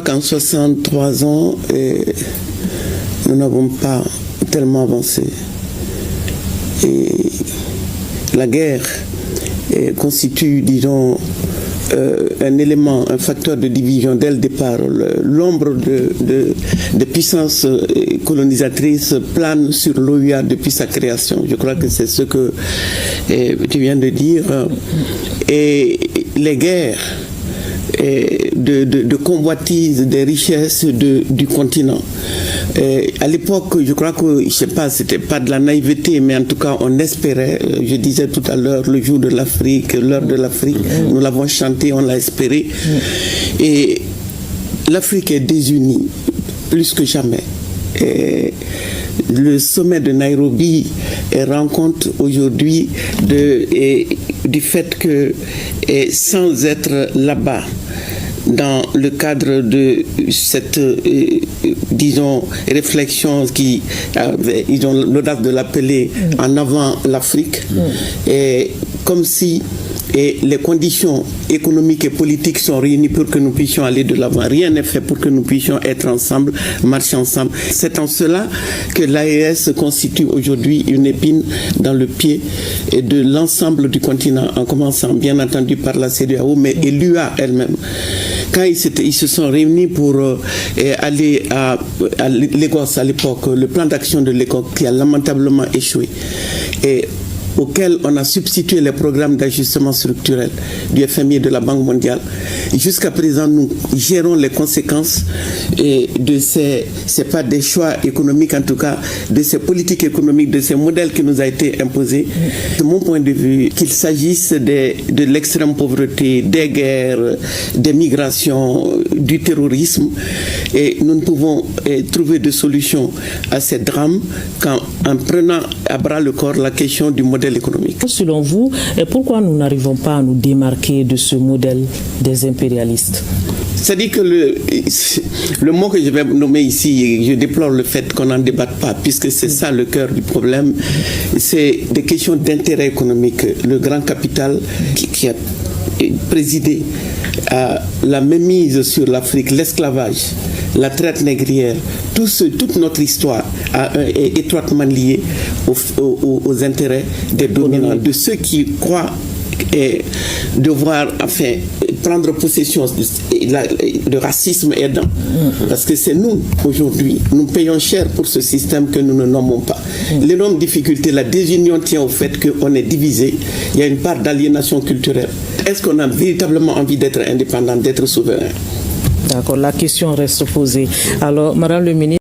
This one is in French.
Qu'en 63 ans, nous n'avons pas tellement avancé. Et la guerre constitue, disons, un élément, un facteur de division dès le départ. L'ombre de puissances colonisatrices plane sur l'OUA depuis sa création. Je crois que c'est ce que tu viens de dire. Et les guerres de convoitise des richesses du continent. À l'époque, je crois que, je ne sais pas, c'était pas de la naïveté, mais en tout cas, on espérait. Je disais tout à l'heure, le jour de l'Afrique, l'heure de l'Afrique, nous l'avons chanté, on l'a espéré. Et l'Afrique est désunie, plus que jamais. Et le sommet de Nairobi rend compte aujourd'hui du fait que, sans être là-bas, dans le cadre de cette, disons, réflexion qui, ils ont l'audace de l'appeler en avant l'Afrique, et comme si les conditions économiques et politiques sont réunies pour que nous puissions aller de l'avant. Rien n'est fait pour que nous puissions être ensemble, marcher ensemble. C'est en cela que l'AES constitue aujourd'hui une épine dans le pied de l'ensemble du continent, en commençant bien entendu par la CEDEAO, mais et l'UA elle-même. Quand ils se sont réunis pour aller à Lagos à l'époque, le plan d'action de Lagos qui a lamentablement échoué, et auquel on a substitué les programmes d'ajustement structurel du FMI et de la Banque mondiale. Jusqu'à présent, nous gérons les conséquences de c'est pas des choix économiques, en tout cas, de ces politiques économiques, de ces modèles qui nous a été imposés. De mon point de vue, qu'il s'agisse de l'extrême pauvreté, des guerres, des migrations, du terrorisme, et nous ne pouvons trouver de solution à ces drames qu'en prenant à bras le corps la question du modèle économique. Selon vous, pourquoi nous n'arrivons pas à nous démarquer de ce modèle des impérialistes? C'est-à-dire que le mot que je vais nommer ici, je déplore le fait qu'on n'en débatte pas, puisque c'est ça le cœur du problème, c'est des questions d'intérêt économique. Le grand capital qui a présidé à la mainmise sur l'Afrique, l'esclavage, la traite négrière, toute notre histoire est étroitement liée aux intérêts des dominants, de ceux qui croient devoir prendre possession de racisme aidant. Parce que c'est nous, aujourd'hui, nous payons cher pour ce système que nous ne nommons pas. L'énorme difficulté, la désunion tient au fait qu'on est divisé. Il y a une part d'aliénation culturelle. Est-ce qu'on a véritablement envie d'être indépendant, d'être souverain? D'accord, la question reste posée. Alors, Madame le ministre,